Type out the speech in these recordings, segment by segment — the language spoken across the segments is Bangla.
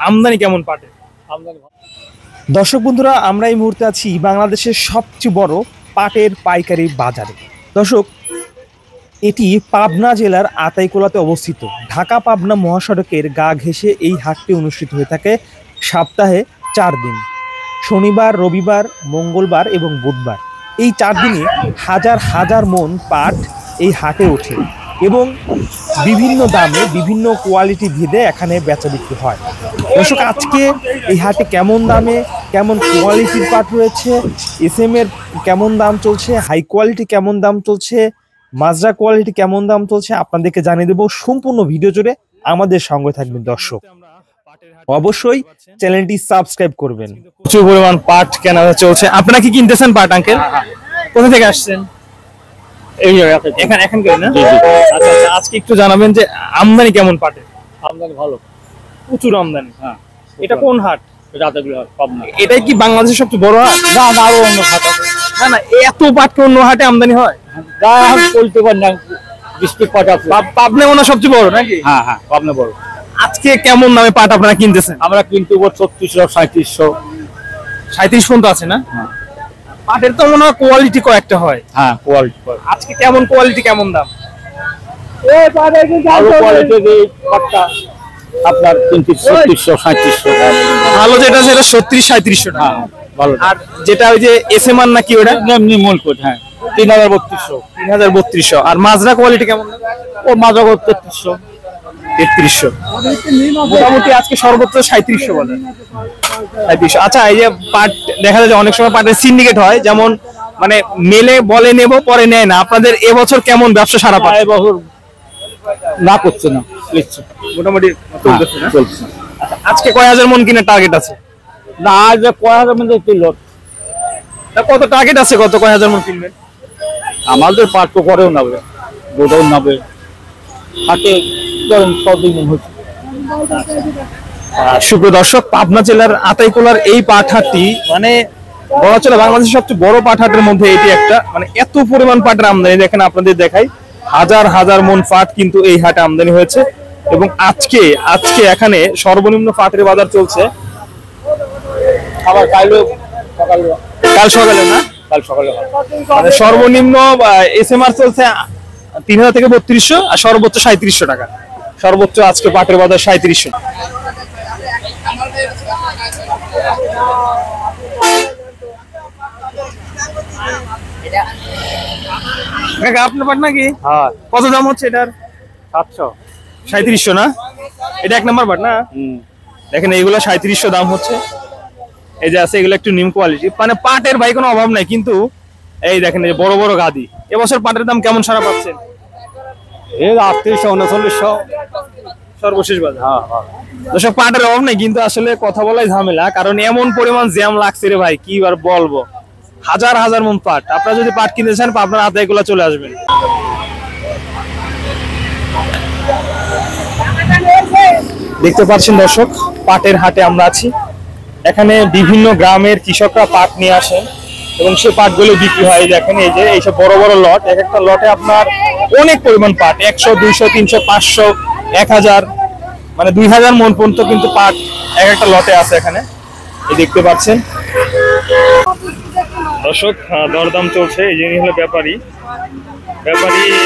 আমদানি কেমন পাটে? দর্শক বন্ধুরা, আমরা এই মুহূর্তে আছি বাংলাদেশের সবচেয়ে বড় পাটের পাইকারি বাজারে। দর্শক, এটি পাবনা জেলার আতাইকুলাতে অবস্থিত। ঢাকা পাবনা মহাসড়কের গা ঘেঁষে এই হাটটি অনুষ্ঠিত হয়ে থাকে সপ্তাহে 4 দিন, শনিবার, রবিবার, মঙ্গলবার এবং বুধবার। এই 4 দিনে হাজার হাজার মন পাট এই হাটে ওঠে এবং বিভিন্ন দামে বিভিন্ন কোয়ালিটি ভেদে এখানে বেচা বিক্রি হয়। দর্শক, আজকে এই হাটে কেমন দামে কেমন কোয়ালিটির পাট রয়েছে, SM এর কেমন দাম চলছে, হাই কোয়ালিটি কেমন দাম চলছে, মাজরা কোয়ালিটি কেমন দাম চলছে আপনাদেরকে জানিয়ে দেবো। সম্পূর্ণ ভিডিও জুড়ে আমাদের সঙ্গে থাকবেন দর্শক। অবশ্যই চ্যানেলটি সাবস্ক্রাইব করবেন। প্রচুর পরিমাণ পাট কেনা চলছে। আপনারা কি কিনতেছেন পাট আঙ্কেল? কোথা থেকে আসছেন? আজকে একটু জানাবেন যে আমদানি কেমন পাটের? আমদানি ভালো, প্রচুর আমদানি। হ্যাঁ। এটা কোন হাট? পাবনা। এটাই কি বাংলাদেশের সবচেয়ে বড় হাট? না না, আরো অন্য হাট আছে। না না, এত পাট কি অন্য হাটে আমদানি হয়? বলতে পারি না, ডিস্ট্রিক্ট পাট আছে। পাবনা মনে হয় সবচেয়ে বড় নাকি? হ্যাঁ হ্যাঁ, পাবনা বড়। আজকে কেমন দামে পাট আপনারা কিনতেছেন? আমরা কিন্তু 3600, 3700, 37 পর্যন্ত আছে না? পাটের তো মনে হয় কোয়ালিটি কয়েকটা হয়। হ্যাঁ, কোয়ালিটি। আজকে কেমন কোয়ালিটি কেমন দাম? ভালো কোয়ালিটির এই পাটটা আপনার 3600, 3700। ভালো যেটা সেটা 3600-3700 টাকা। হ্যাঁ, ভালো। আর যেটা ওই যে SMR নাকি ওটা এমনি মূল কোট, হ্যাঁ 3200। 3200। আর মাজরা কোয়ালিটি কেমন? ও মাজা 3300। 3300। মোটামুটি আজকে সর্বোচ্চ 3700 বলে। 3700। আচ্ছা, এই যে পাট দেখা যায় যে অনেক সময় পাটের সিন্ডিকেট হয়, যেমন মানে মেলে বলে নেব পরে নেয় না। আপনাদের এবছর কেমন ব্যবসা সারা পাট? এবছর না করছে না, মোটামুটি চলতেছে না? চলছে। আজকে কয় হাজার মন কিনে টার্গেট আছে? না, আজ কয় হাজার মধ্যে লট। কত টার্গেট আছে? কত কয় হাজার মন কিনবেন? আমাদের পাট তো করেও নাবে, গোডাউন নাবে, হাটে ধরেন 100 দিন হচ্ছে। সুপ্রিয় দর্শক, পাবনা জেলার আতাইকুলার এই পাট হাটটি মানে বলা চলে বাংলাদেশের সবচেয়ে বড় পাট হাটের মধ্যে এটি একটা। মানে এত পরিমাণ পাটের আমদানি দেখেন, আপনাদের দেখাই, হাজার হাজার মন পাট কিন্তু এই হাটে আমদানি হয়েছে। এবং আজকে এখানে সর্বনিম্ন পাটের বাজার চলছে আবার কাল সকালে না, কাল সকালে মানে সর্বনিম্ন SMR চলছে 3000 থেকে 3200 আর সর্বোচ্চ 3700 টাকা। সর্বোচ্চ আজকে পাটের বাজার 3700। আপনার পাট নাকি? হ্যাঁ। কত দাম হচ্ছে এটার? 700। 3700 না? এটা 1 নম্বর পাট না? দেখেন এইগুলো 3700 দাম হচ্ছে। এই যে আছে এগুলো একটু নিম কোয়ালিটি। মানে পাটের ভাই কোনো অভাব নাই, কিন্তু এই দেখেন এই বড় বড় গাদি। এবছর পাটের দাম কেমন সারা পাচ্ছেন? এই 3800, 3900 সর্বশেষ বাজার। হ্যাঁ হ্যাঁ। দর্শক, পাটের অভাব নাই, কিন্তু আসলে কথা বলাই ঝামেলা, কারণ এমন পরিমাণ জ্যাম লাগছে রে ভাই, কি আর বলবো। হাজার হাজার মন পাট। আপনারা যদি পাট কিনতে চান আপনার হাতে এগুলো চলে আসবেন। দেখতে পাচ্ছেন দর্শক, পাটের হাটে আমরা আছি। এখানে বিভিন্ন গ্রামের কৃষকরা পাট নিয়ে আসেন এবং সেই পাটগুলো বিক্রি হয়। দেখেন এই যে এইসব বড় বড় লট, এক একটা লটে আপনার অনেক পরিমাণ পাট, 100, 200, 300, 500, 1000, মানে 2000 মন পর্যন্ত কিন্তু পাট এক একটা লটে আছে এখানে। এই দেখতে পাচ্ছেন দর্শক, দরদাম চলছে। এই যিনি হলো ব্যাপারী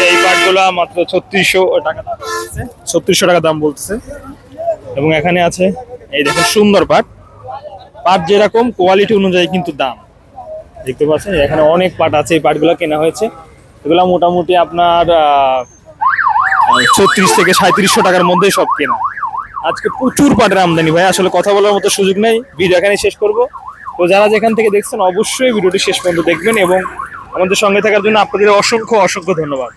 এই পাটগুলা মাত্র 3600 টাকা দাম বলতেছে, 3600 টাকা দাম বলতেছে। এবং এখানে আছে এই দেখেন সুন্দর পাট যেরকম কোয়ালিটি অনুযায়ী কিন্তু দাম। দেখতে পাচ্ছেন এখানে অনেক পাট আছে। এই পাটগুলো কেনা হয়েছে, এগুলা মোটামুটি আপনার 36 থেকে 3700 টাকার মধ্যে সব কেনা। আজকে প্রচুর পাটের আমদানি ভাই, আসলে কথা বলার মতো সুযোগ নেই। ভিডিও এখানে শেষ করব। তো যারা যেখান থেকে দেখছেন অবশ্যই ভিডিওটি শেষ পর্যন্ত দেখবেন এবং আমাদের সঙ্গে থাকার জন্য আপনাদের অসংখ্য ধন্যবাদ।